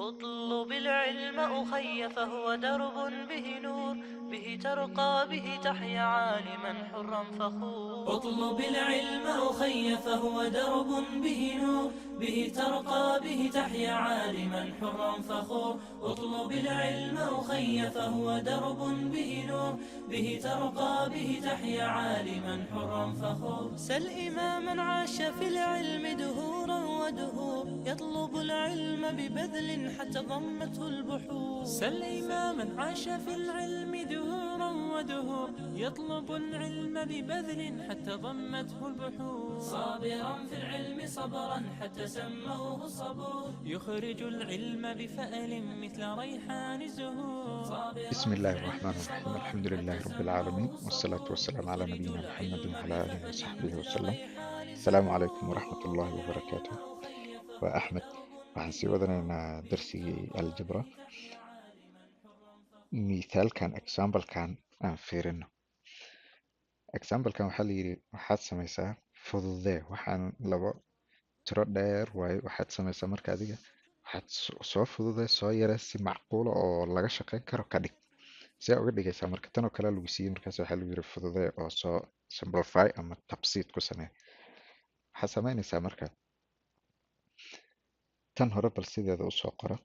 اطلب العلم أخي فهو درب به نور، به ترقى به تحيا عالما حرا فخور. اطلب العلم أخي فهو درب به نور، به ترقى به تحيا عالما حرا فخور. اطلب العلم أخي فهو درب به نور، به ترقى به تحيا عالما حرا فخور. سل إماما عاش في العلم دهورا ودهور، يطلب العلم ببذل حتى ضمته البحور. سل إماما عاش في العلم دهورا ودهور، يطلب العلم ببذل حتى ضمته البحور. صابرا في العلم صبرا حتى سموه الصبور، يخرج العلم بفأل مثل ريحان الزهور. بسم الله الرحمن الرحيم. الحمد لله رب العالمين، والصلاة والسلام على نبينا محمد وعلى آله وصحبه وسلم. السلام عليكم ورحمة الله وبركاته. وأحمد waxaan sii wadanaynaa darsigii aljabra. Mithaalkan examplekan aan fiirino. Examplekan waxaa la yidhi waxaad samaysaa fududee waxaan labo tiro dheer waaye. Waxaad samaysaa marka adiga waxaad soo fududee soo yaree si macquula oo laga shaqayn karo ka dhig. See uga dhigaysaa marka tan oo kale lagu siiyey markaas waxaa lagu yiri fududee oo soo simplify ama tabsiid ku samee. Waxaad samaynaysaa marka tan hore bal sideeda usoo qoro.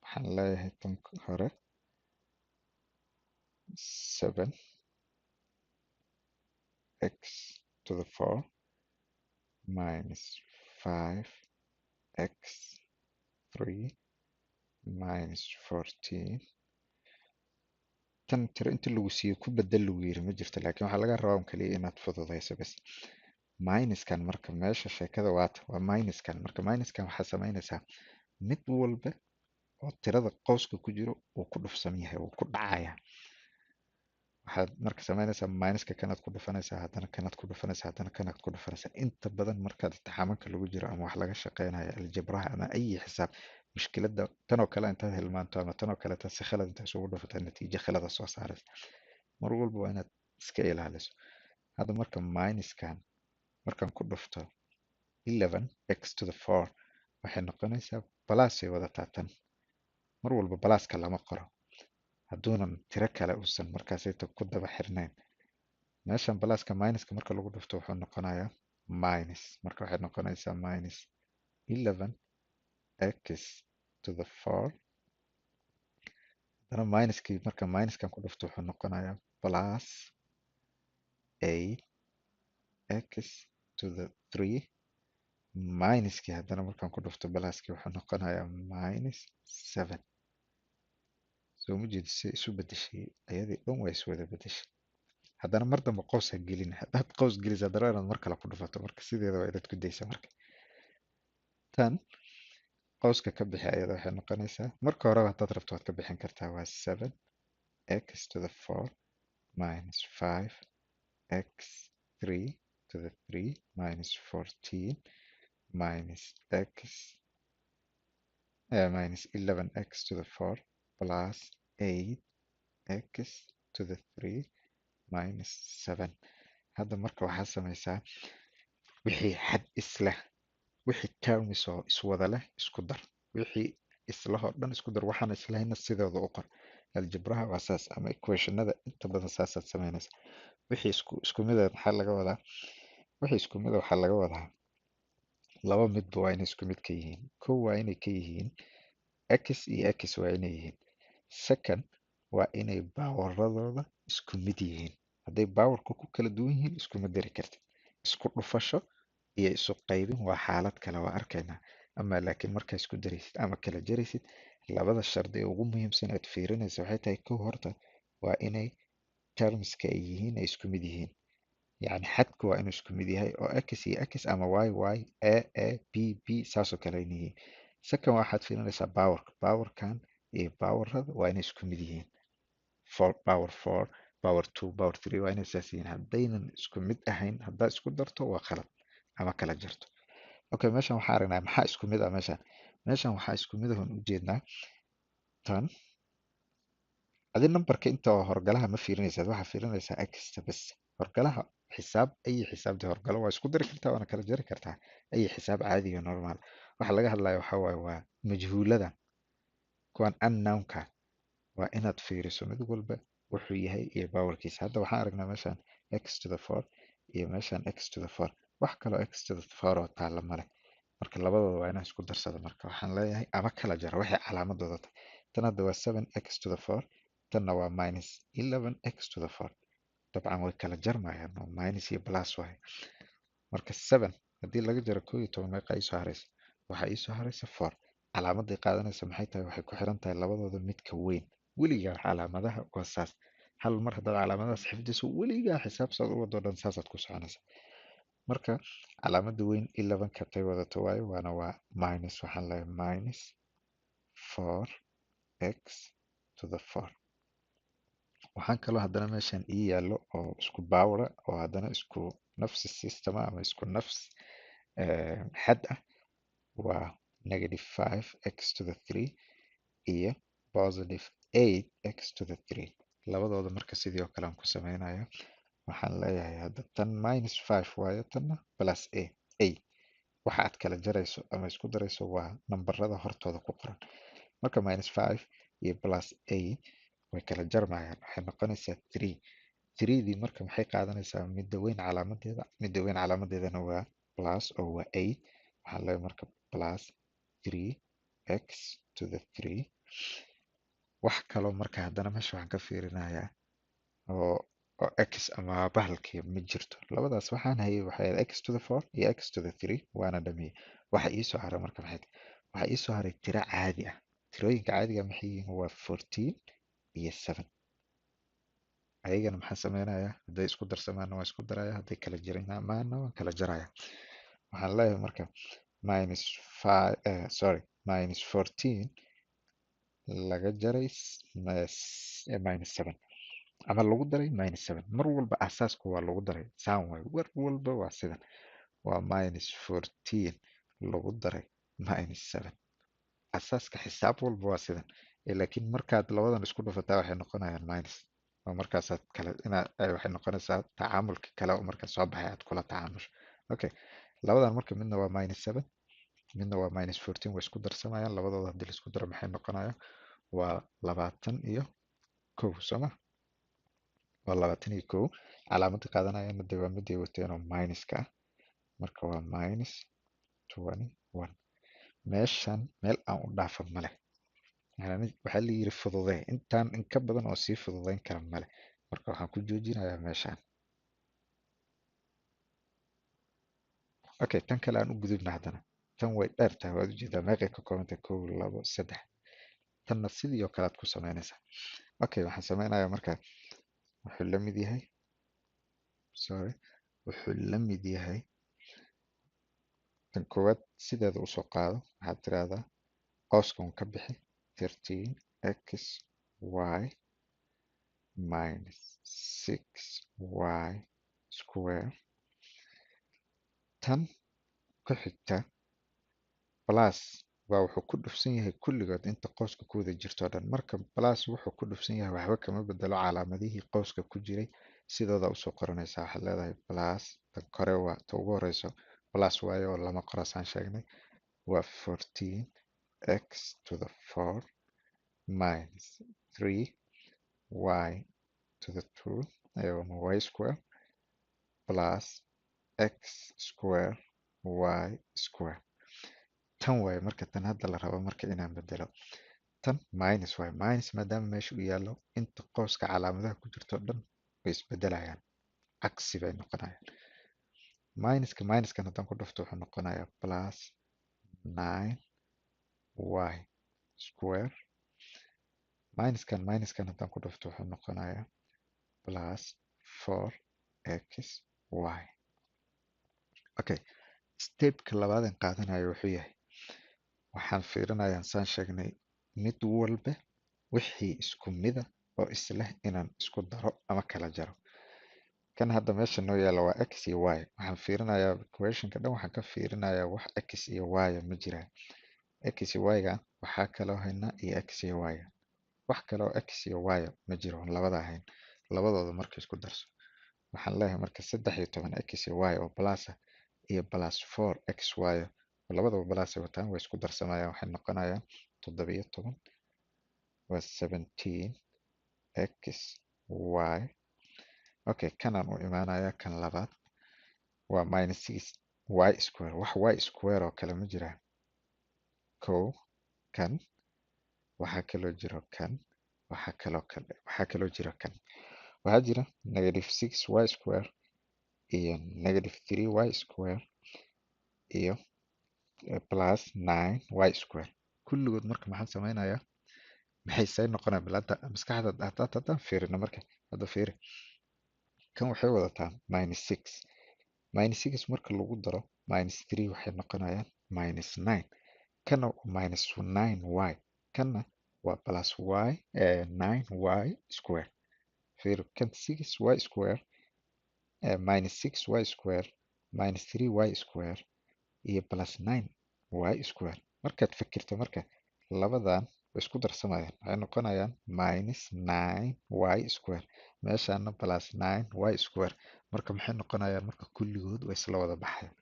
Waxaan leeyahay tan hore 7x to the 4 minus 5x 3 minus 14. tan tiro inta lagu siiyo ku bedel lagu yiri ma jirto, laakiin waxaa laga rabaa kaliya inaad fududeyso bas. minuskan marka meesha sheekada waa minuskan. Marka minuskan waxaad samaynaysaa mid walba oo tirada qowska ku jiro uu ku dhufsan yahay, uu ku dhacaya. waxaad marka samaynaysaa minuska kanaad ku dhufanaysaa, haddana kanaad ku dhufanaysaa, haddana kanaad ku dhufanaysaa. inta badan markaad imtixaamanka lagu jiro ama wax laga shaqeynayo aljabraha ama ayi xisaab, mushkiladda tan oo kale intaad hilmaanto ama tan oo kale si khalad inta isugu dhufataa natiijo khalada soo saaraysa. mar walba waa inaad iska ilaaliso. hadda marka minuskan markaan ku dhufto 11x to the 4 waxay noqonaysaa balaasay wadataa tan. mar walba balaaska lama qoro hadduunan tiro kale uusan markaasayta ku daba xirnayn. meeshan balaaska minuska marka lagu dhufto wuxuu noqonayaa minus. marka waxay noqonaysaa minus 11x to the 4. haddana minuskii marka minuskan ku dhufto wuxuu noqonayaa plus 8x to the 3 minuskii haddana markaan ku dhufto balaaskii wuxuu noqonayaa minus 7. soo ma jeedi si isu bedeshay ayadii dhan waa iswada bedeshay. haddana mar dambe qows ha gelin. haddaad qows gelisa haddana inaad mar kale ku dhufato, marka sideeda waa inaad ku daysa. marka tan qowska ka bixi ayada waxay noqonaysaa marka horeba haddaad rabto waad ka bixin kartaa. waa 7x to the 4 minus 5x 3 to the 3 minus 14 minus x minus 11x to the 4 plus 8x to the 3 minus 7. hadda marka waxaa samaysaa wixii xad isleh, wixii terms oo iswada leh isku dar, wixii islahoo dhan isku dar, waxaan islahayna sidooda u qor. aljabraha waa saas ama equationada inta badan saasaad samaynaysa. wixii isku mid ah maxaa laga wadaa? wixii isku mid ah waxaa laga wadaa laba midba waa inay isku mid ka yihiin. kow waa inay ka yihiin x iyo x waa inay yihiin. second waa inay baawaradooda isku mid yihiin. hadday baawarka ku kala duwan yihiin iskuma dari kartid. isku dhufasho iyo isu qaybin waa xaalad kale, waa arkaynaa. ama laakiin markaa isku daraysid ama kala jaraysid, labada shardi ee ugu muhiimsan aad fiirinaysa waxay tahay kow horta waa inay termska ay yihiin ay isku mid yihiin. yacni xadku waa inuu isku mid yahay oo x iyo x ama y y a b b saasoo kale inay yihiin. second waxaad fiirinaysaa baawarkan iyo baawarada waa inay isku mid yihiin. power 4 power 2 power 3 waa inay saas yihiin. haddaynan isku mid ahayn haddaad isku darto waa qalad ama kala jarto. okay, meeshan waxaa aragnaa maxaa isku mid ah. meeshan waxaa isku mid ah oon ujeednaa tan. adi nambarka inta oo horgalaha ma fiirinaysaad, waxaa fiirinaysaa x bas. horgalaha xisaab ayi xisaabtii horgalo waa isku dari kartaa waana kala jari kartaa. ayi xisaab caadi iyo normal. waxa laga hadlayo waxaa waaye waa majhuulada kuwan unknownka waa inaad fiiriso mid walba wuxuu yahay iyo powerkiisa. Hadda waxaan aragnaa meeshaan x to the 4 iyo meeshaan x to the 4 wax kaloo x to the 4 oo taalla male. marka labadooda waa inaan isku darsado. marka waxaan leeyahay ama kala jaro waxay calaamadooda tahay. tan hadda waa 7x to the 4 tanna waa minus 11x to the 4. dabcan way kala jarmayaan oo minus iyo plus waaye. marka 7 haddii laga jaro 11 meeqa ii soo haraysa? waxaa ii soo haraysa 4. calaamaday qaadanaysa maxay tahay? waxay ku xiran tahay labadooda midka weyn. weligaa calaamadaha waa saas. hal mar haddaad calaamadahaas xifdiso weligaa xisaabtaad u wado dhan saasaad ku soconaysa. marka calaamada weyn 11 katay wadato waayo waana waa minus. waxaan leeyahay minus 4x to the 4. waxaan kaloo haddana meeshan ii yaallo oo isku baawra oo haddana isku nafsi system ama isku nafs xad ah waa negative 5x to the 3 iyo positive 8x to the 3. labadooda marka sidii oo kale aan ku sameynaya. waxaan leeyahay hadda tan minus 5 waayo tanna plus a. waxa aad kala jarayso ama isku darayso waa nambarada hortooda ku qoran. marka minus 5 iyo plus a way kala jarmayaan. waxay noqonaysaa 3. 3dii marka maxay qaadanaysaa midda weyn calaamadeeda. midda weyn calaamadeedana waa plus oo waa 8. waxaan leeyahay marka plus 3x to the 3. wax kaloo marka haddana meesha waxaan ka fiirinayaa oo x ama bahalkii ma jirto. labadaas waxaan hayay waxay ahayd x to the 4 iyo x to the 3 waana dhameeyey. waxa ii soo haray marka maxay tahay? waxa ii soo haray tiro caadi ah. tirooyinka caadiga maxay yihiin? waa 14 iyo 7. ayagana maxaa sameynayaa? hadday isku darsamaana waa isku daraya, hadday kala jiramaana waan kala jaraya. waxaan leeyahay marka minus 14 laga jaray minus 7 ama lagu daray minus 7. mar walba asaasku waa lagu daray saan waay. war walba waa sidan. waa minus 14 lagu daray minus 7. asaaska xisaab walba waa sidan. laakiin markaad labadan isku dhufataa waxay noqonayaan minus. oo markaasaad kala waxay noqonaysaa tacaamulka kale oo markaa soo baxay aad kula tacaamusho. okay labadan marka midna waa minus 7 midna waa minus 14 way isku darsamayaan. labadooda haddii la isku daro maxay noqonayaan? waa 21 sooma. waa 21. calaamada qaadanayana de waa miday wateen oo minuska ah. marka waa minus 21. meeshan meel aan u dhaafa male. yani waxaa la yiri fududee. intaan in ka badan oo sii fududeyn kara male. marka waxaan ku joojinayaa meeshaan. okay tan kale aan u gudubna haddana. tan way dheer tahay waad ujeedaa meeqay ka koobantahay 1 2 3. tanna sidii oo kale aad ku sameynaysaa. okay waxaan sameynayaa marka wuxuu la mid yahay wuxuu la mid yahay tan koowaad sideeda usoo qaado. waxaad tiraahdaa qooskan ka bixi 13xy minus 6y square. tan ku xigta plus waa wuxuu ku dhufsan yahay kulligood inta qooska ku wada jirto o dhan. marka plus wuxuu ku dhufsan yahay waxba kama bedelo calaamadihii qooska ku jiray sidooda usoo qoranaysaa. waxaad leedahay plus tan kore waa ta ugu horeyso plus waayo oo lama qorasaan sheegnay waa 14x to the 4 minus 3y to the 2 ayagona y square plus x square y square. tan waaye marka tan hadda la rabo marka inaan bedelo. tan minus waaye. minus maadaama meesha u yaallo inta qooska calaamadaha ku jirto dhan way isbedelayaan. cagsi bay noqonayaan. minuskan haddaan ku dhufto wuxuu noqonayaa plus 9y square. minuskan haddaan ku dhufto wuxuu noqonayaa plus 4xy. okay stepka labaadaan qaadanayo wuxuu yahay waxaan fiirinayaa saan sheegnay mid walba wixii isku mida oo isleh inaan isku daro ama kala jaro. kan hadda meesha noo yaalla waa x iyo y. waxaan fiirinayaa equationka dhan waxaan ka fiirinayaa wax x iyo y ma jiraan. x iyo y-ga waxaa kaloo haynaa iyo x iyo y. wax kaloo x iyo y ma jiro oon labada ahayn. labadooda marka isku darso waxaan leeyahay marka 13x iyo y oo plus ah iyo plus 4xy labadaba plus ay wataan way isku darsamayaan waxay noqonayaan 17 waa 17 x y. Okay, kanaan u imaanaya kan labaad waa minus 6 y square. wax y square oo kale ma jiraan. kow kan waxaa kaloo jiro kan waxaa kaloo jiro kan waxaa jira negative 6 y square iyo negative 3 y square iyo plus 9 y square. kulligood marka maxaan samaynayaa maxay say noqonayaan bal hadda maskaxda haddaan fiirino marka hadda fiiri kan waxay wadataa minus 6 minus 6 marka lagu daro minus 3 waxay noqonayaan minus 9 kana minus 9y kana waa plus y 9y square. fiiri kan 6y square minus 6y square minus 3y square iyo plus 9y square. markaad fikirto marka labadan way isku darsamayaan waxay noqonayaan minus 9y square meeshana plus 9y square. marka maxay noqonayaan marka kulligood way isla wada baxayaan.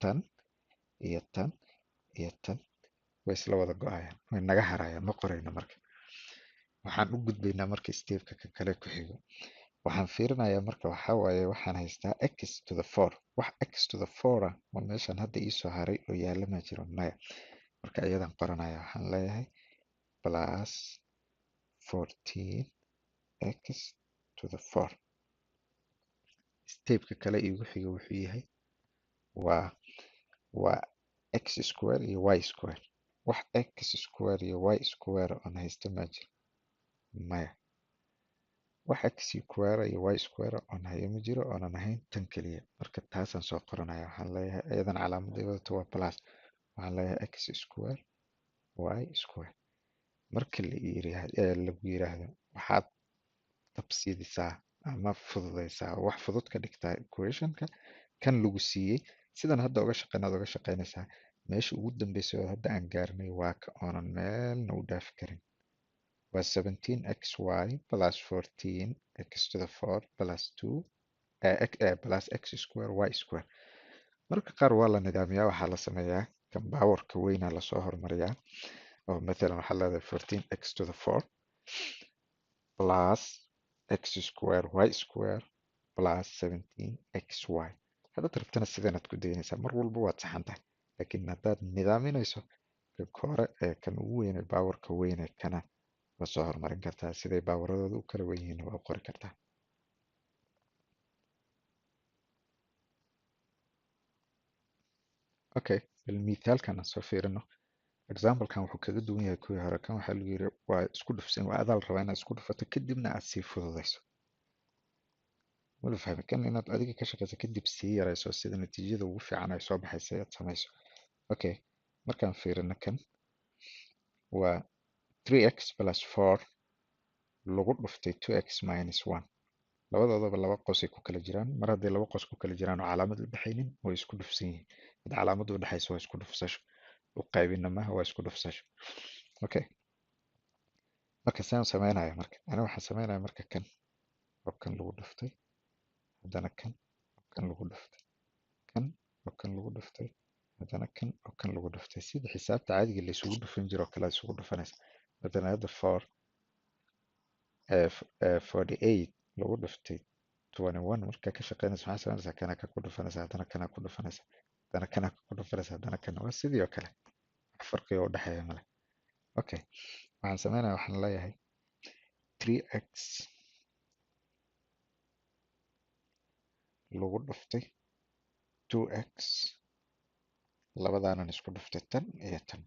tan iyo tan iyo tan way isla wada go-ayaan way naga harayaan ma qorayno marka. waxaan u gudbaynaa marka stepka ka kale ku xigo. waxaan fiirinayaa marka waxaa waaye waxaan haystaa x to the 4 wax x to the 4 ah oo meeshan hadda iisoo haray oo yaalla ma jiro maya. marka iyadan qoranaya waxaan leeyahay plus 14 x to the 4. stepka kale iigu xiga wuxuu yahay waa waa x square iyo y square. wax x square iyo y square oon haysta ma jiro maya. wax x square iyo y square oon hayo ma jiro oonan ahayn tan keliya. marka taasaan soo qoranaya waxaan leeyahay iyadan calaamaday wadato waa plus. waxaan leeyahay x square y square. marka lagu yiraahdo waxaad tabsiidisaa ama fududeysaa wax fudud ka dhigtaa equationka kan lagu siiyey sidan hadda uga shaqeynaysaa meesha ugu dambeysay oo hadda aan gaarnay waa ka oonan meelna u dhaafi karin waa 17xy plus 14x to the 4 plus 2 plus x square y square. marka qaar waa la nidaamiyaa waxaa la sameeyaa kan baawarka weyna lasoo hormariyaa oo mathalan waxaa leedahay 14x to the 4 plus x square y square plus 17xy. haddaad rabtana sidanaad ku daynaysaa mar walba waad saxan tahay laakiin haddaad nidaaminayso hore kan ugu weyne baawarka weyne kana waa soo hormarin kartaa siday baawaradooda u kala wen yihiin waa u qori kartaa. okay bal mithaalkan aan soo fiirino. examplekan wuxuu kaga duwan yahay kuwii hore kan waxaa lagu yiri waa isku dhufsan waa adaal rabaa inaad isku dhufato kadibna aad sii fududeyso. wala fahmi kan inaad adiga ka shaqeyso kadib sii yareyso sida natiijada ugu fiican ay soo baxaysa aad samayso. okay markaan fiirino kan waa 3x plus 4 lagu dhuftay 2x minus 1. labadoodaba laba qosay ku kala jiraan mar hadday laba qos ku kala jiraan oo calaamad u dhexaynin way isku dhufsan yihiin. mid calaamad u dhexaysa waa isku dhufsasho u qaybina maaha waa isku dhufsasho. okay marka saan sameynaya marka ana waxaan sameynaya marka kan oo kan lagu dhuftay haddana kan oo kan lagu dhuftay kan oo kan lagu dhuftay haddana kan oo kan lagu dhuftay sida xisaabta caadiga la isugu dhufan jiro oo kale isugu dhufanaysa. haddana hadda 48 lagu dhuftay 21 markaa ka shaqeynaysa maxaa sameynaysaa kana ka ku dhufanaysa haddana kana ku dhufanaysa haddana kana ku dhufanaysa haddana kana waa sidii oo kale wax farqiga u dhexeeya male. okay waxaan sameynaya waxaan leeyahay 3x lagu dhuftay 2x labadaanan isku dhuftay tan iyo tan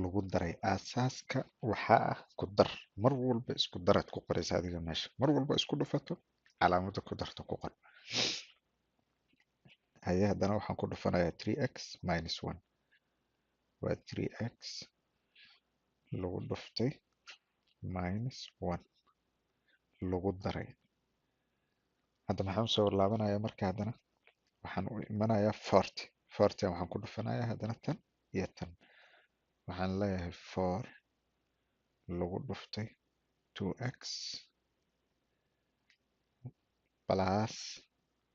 lagu daray aasaaska waxaa ah ku dar mar walba isku daraad ku qoraysa adiga meesha mar walba isku dhufato calaamada ku darto ku qor. haye haddana waxaan ku dhufanayaa 3x minus 1 waa 3x lagu dhuftay minus 1 lagu daray. hadda maxaan soo laabanayaa marka haddana waxaan u imanayaa 40 waxaan ku dhufanayaa haddana tan iyo tan waxaan leeyahay 4 lagu dhuftay 2x plus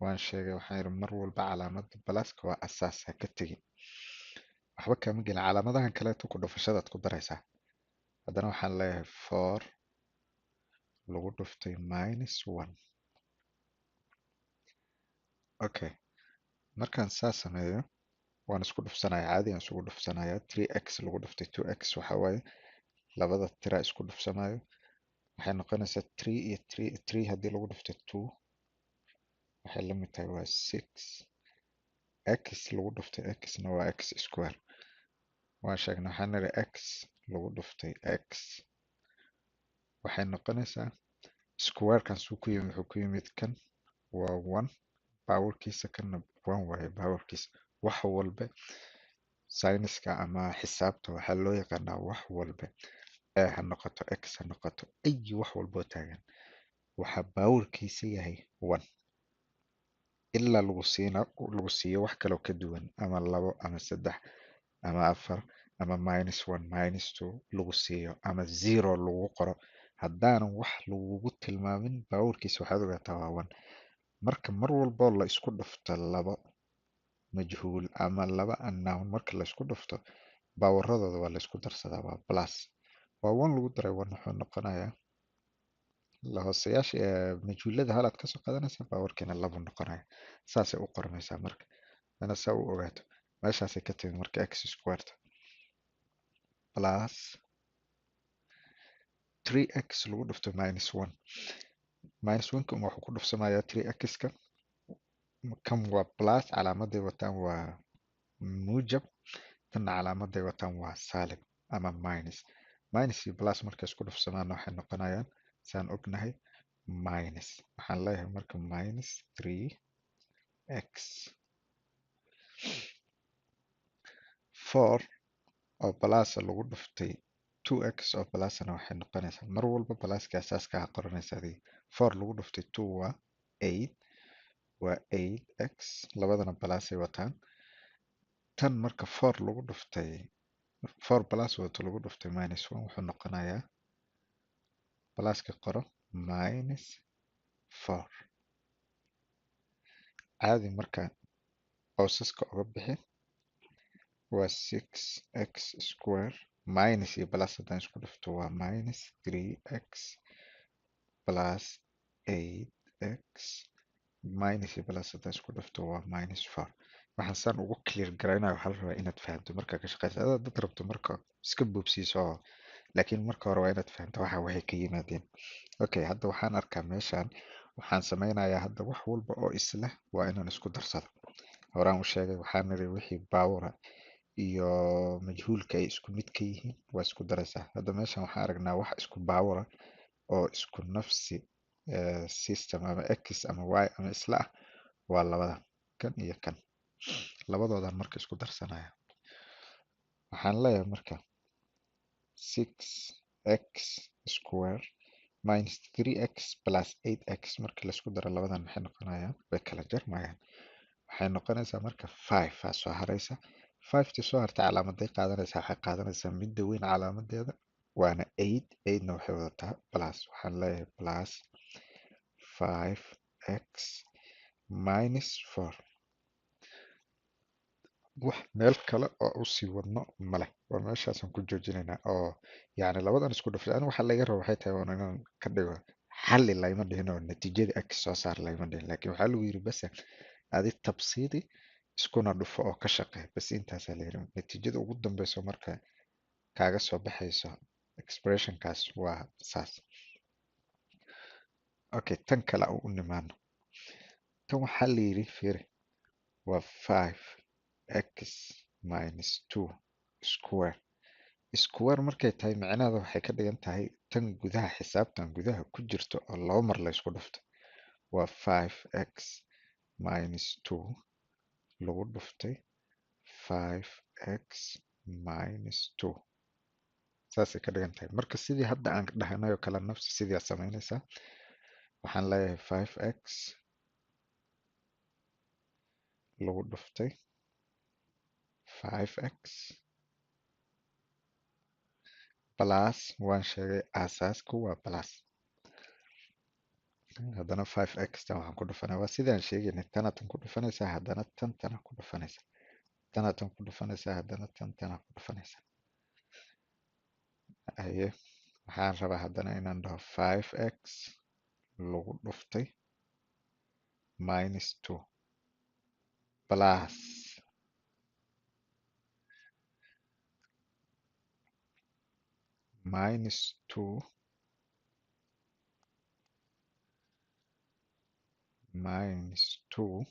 waan sheegay waxaan yidhi mar walba calaamada pluska waa asaas ha ka tegin waxba kaama gelin calaamadahan kaleeto ku dhufashadaad ku daraysaa haddana waxaan leeyahay 4 lagu dhuftay minus 1. Okay, markaan saas sameeyo waan isku dhufsanaya, caadi aan isugu dhufsanaya. 3x lagu dhuftay 2x waxa waaye labada tira isku dhufsanayo, waxay noqonaysaa 3 iyo 3 haddii lagu dhuftay 2 waxay la mid tahay waa 6. x lagu dhuftay x na waa x square. waan sheegnay waxaan nidhi x lagu dhuftay x waxay noqonaysaa squarekan suu ku yimid wuxuu ku yimid kan waa 1 powerkiisa, kanna 1 waaye powerkiisa. wax walba sayniska ama xisaabta waxaa loo yaqaanaa wax walba ha noqoto x ha noqoto ay wax walboo taagan waxaa powerkiisa yahay 1 ilaa lagu siiyo wax kaloo ka duwan ama 2 ama 3 ama 4 ama -1 -2 lagu siiyo ama 0 lagu qoro. haddaanan wax lagugu tilmaamin powerkiisa waxaad ogaataa waa 1. marka mar walboo la isku dhufto 2 majhuul ama 2 unknown marka la isku dhufto baawaradooda waa la isku darsadaa waa plus. waa 1 lagu daray 1 wuxuu noqonayaa hooseyaasha majhuulada halaad kasoo qaadanaysa baawarkiina 2 noqonaya. saasay u qormaysaa marka ana saa u ogaato meeshaasay ka timid marka x squared plus 3x lagu dhufto -1. -1 wuxuu ku dhufsamayaa 3x-ka kan waa plus calaamaday wataan waa muujab, tanna calaamaday wataan waa saalib ama minus iyo plus markay isku dhufsamaana waxay noqonayaan saan ognahay minus. waxaan leeyahay marka -3x 4 oo plus lagu dhuftay 2x oo plusna waxay noqonaysaa mar walba pluska asaaska ha qoranaysa adiga. 4 lagu dhuftay 2 waa 8 waa 8x labadana plusay wataan. tan marka 4 lagu dhuftay 4 plus wato lagu dhuftay -1 wuxuu noqonayaa pluska qoro -4. caadi marka qowsaska uga bixi waa 6x square minus iyo plus haddaan isku dhufto waa -3x plus 8x minus iyo plus haddaan isku dhufto waa -4. waxaan saan ugu clear garaynayo waxaa la rabaa inaad fahamto markaa ka shaqeysa. adaa dad rabto marka iska boobsiiso laakiin marka hore waa inaad fahamto waxa waxay ka yimaadeen. okay, hadda waxaan arkaa meeshaan waxaan sameynayaa hadda wax walba oo isleh waa inaan isku darsado. horaan u sheegay waxaan niri wixii power iyo majhuulka ay isku mid ka yihiin waa isku daraysaa. hadda meeshan waxaan aragnaa wax isku power oo isku nafsi system ama x ama y ama isla ah waa labada kan iyo kan labadoodan marka isku darsanaya. waxaan leeyahay marka 6x square minus 3x plus 8x markii laisku daro labadan maxay noqonayaan way kala jarmayaan. waxay noqonaysaa marka 5 aa soo haraysa. 5 tii soo hartay calaamaday qaadanaysaa waxay qaadanaysaa midda weyn calaamadeeda waana 8 8na waxay wadataa plus. waxaan leeyahay plus 5x minus 4. wax meel kale oo usii wadno male waa meeshaasaan ku joojinaynaa oo yani labadan isku dhufay aniga waxa laga rabo waxay tahay inaan ka dhigo xalli layma dhihin oo natiijada x soo saar layma dhihin, laakiin waxaa lagu yiri bas adi tabsiidi iskuna dhufo oo ka shaqee bas intaasaa la yiri. natiijada ugu dambeyso marka kaaga soo baxayso expressionkaas waa saas. okay, tan kale u nimaano. tan waxaa la yiri fiiri waa 5x minus 2 square. square markay tahay micnaheeda waxay ka dhigan tahay tan gudaha xisaabtan gudaha ku jirto oo laba mar la isku dhufto waa 5x minus 2 lagu dhuftay 5x minus 2. saasay ka dhigan tahay marka sidii hadda aan dhahanay oo kale nafsi sidii aad samaynaysaa. waxaan leeyahay 5x lagu dhuftay 5x plus waan sheegay asaasku waa plus. haddana 5x tan waxaan ku dhufanaa waa sidaan sheegaynay tana tan ku dhufanaysaa haddana tana ku dhufanaysaa tana tan ku dhufanaysaa haddana tana ku dhufanaysaa. ay haye waxaan rabaa haddana inaan dhaho 5x lagu dhuftay minus 2 plus minus 2 minus 2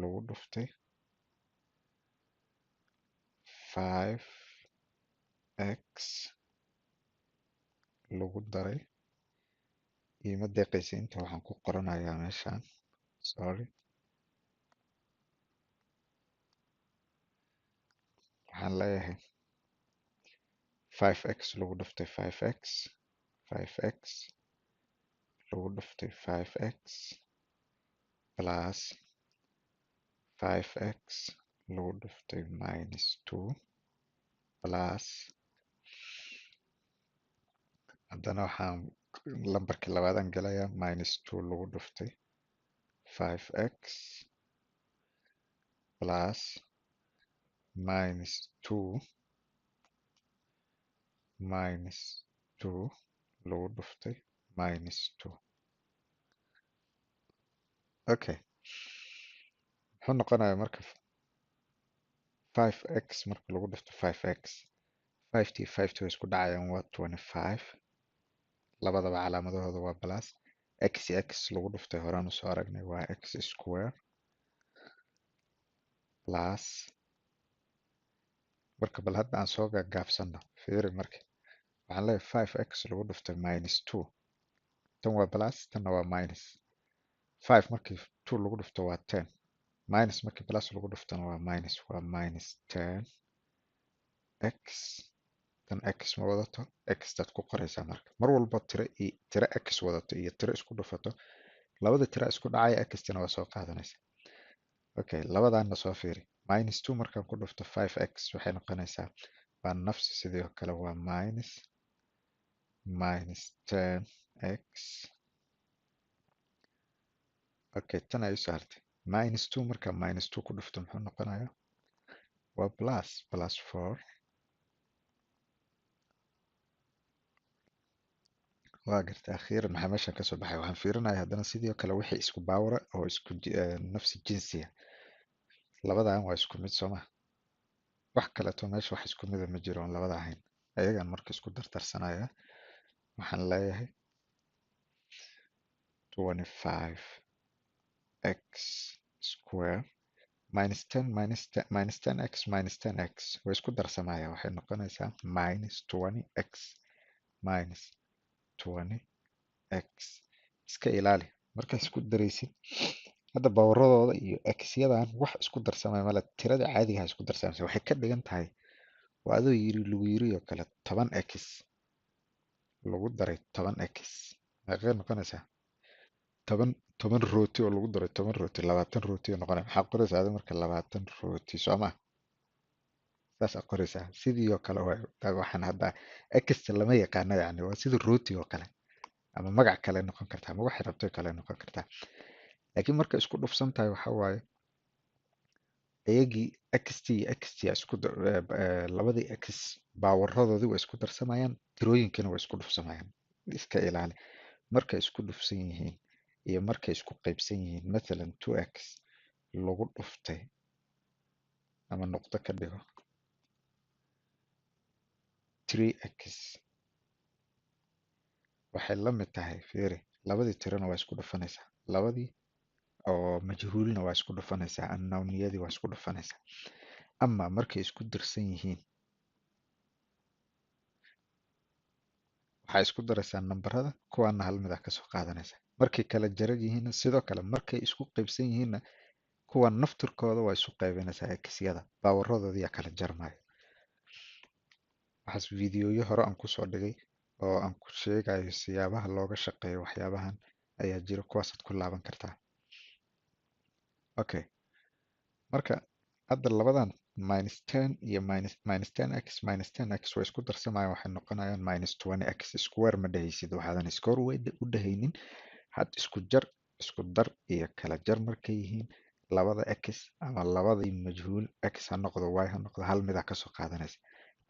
lagu dhuftay 5x lagu daray iima deeqaysa inta waxaan ku qoranayaa meeshaan sorry waxaan leeyahay 5x lagu dhuftay 5x 5x lagu dhuftay 5x plus 5x lagu dhuftay minus 2 plus haddana waxaan lambarkii labaadaan gelayaa minus 2 lagu dhuftay 5x plus minus 2 minus 2 lagu dhuftay minus 2 okay muxuu noqonayaa marka 5x marka lagu dhufto 5x 5t 5t way isku dhacayaan waa 25 labadaba calaamadahooda waa plus x iyo x lagu dhuftay horaan usoo aragnay waa x square plus marka bal hadda aan soo gaagaabsano fiiri marka waxaan leeyahay 5x lagu dhuftay minus 2 tan waa plus tanna waa minus 5 markii 2 lagu dhufto waa 10 minus markii plus lagu dhuftana waa minus 10 x tan x ma wadato x dad ku qoraysaa marka mar walba tiro x wadato iyo tiro isku dhufato labada tiro isku dhacaya x tina waa soo qaadanaysa okay labadaanna soo fiiri minus 2 markaan ku dhufto 5x waxay noqonaysaa waa nafsi sidoo kale waa minus 10x okay tan ay soo hartay minus 2 markaan minus 2 ku dhufto muxuu noqonayaa waa plus 4 waa gartay akhiiran maxaa meeshan kasoo baxay waxaan fiirinayaa haddana sidoo kale wixii isku baawara oo isku nafsi jinsiya labadan waa isku mid sooma wax kaleeto meesha wax isku mida ma jiro oon labada ahayn ayagan marka isku dardarsanaya waxaan leeyahay 25x square minus 10 minus 10x minus 10x way isku darsamaya waxay noqonaysaa minus 20x minus 20x iska ilaali markaa isku daraysid hadda bawaradooda iyo x-yadan wax isku darsamaya male tirada caadiga isku darsamaysa waxay ka dhigan tahay waa adoo lagu yiri oo kale 10x lagu daray 10x maxay noqonaysaa 10 rooti oo lagu daray 10 rooti 20 rooti oo noqonaya maxaa qoraysaa adiga marka 20 rooti sooma saas aad qoraysaa sidii oo kale waxaan hadda x lama yaqaano yani waa sida rooti oo kale ama magac kale noqon kartaa ama waxay rabto kale noqon kartaa laakiin marka isku dhufsan tahay waxa waaye iyagii xt iyo xt isku labadii x baawaradoodii waa isku darsamayaan tirooyinkana waa isku dhufsamayaan iska ilaali markay isku dhufsan yihiin iyo markay isku qaybsan yihiin mathalan 2x lagu dhuftay ama noqdo ka dhigo 3x waxay la mid tahay fiiri labadii tirona waa isku dhufanaysaa labadii oo majhuulna waa isku dhufanaysaa unknowniyadii waa isku dhufanaysaa ama markay isku dirsan yihiin waxay isku daraysaa nambarada kuwaana hal mid ah kasoo qaadanaysa markay kala jaran yihiinna sidoo kale markay isku qaybsan yihiinna kuwan naftirkooda waa isu qaybinaysaa x-yada baawaradooda yaa kala jarmaya waxaas fiidiyoyo hore aan kusoo dhigay oo aan ku sheegayo siyaabaha looga shaqeeyo waxyaabahan ayaa jira kuwaasaad ku laaban kartaa okay marka hadda labadan minus 10 iyo minus 10x minus 10x way isku darsamayaan waxay noqonayaan minus 20x square ma dhehaysid waxaadan square u dhehaynin had isku dar iyo kala jar markay yihiin labada x ama labadii majhuul x ha noqdo y ha noqdo hal mid ah kasoo qaadanaysa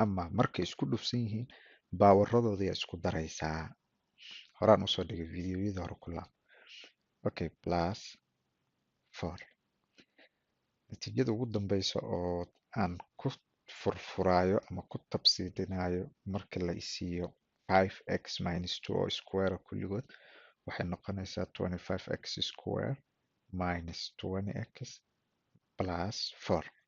ama markay isku dhufsan yihiin baawaradooda isku daraysaa. horaan usoo dhigay videoyada hore ku laab. Okay, plus 4. natiijada ugu dambeysa oo aan ku furfuraayo ama ku tabsiidinayo marka la isiiyo 5x minus 2 oo square kulligood waxay noqonaysaa 25x square minus 20x plus 4.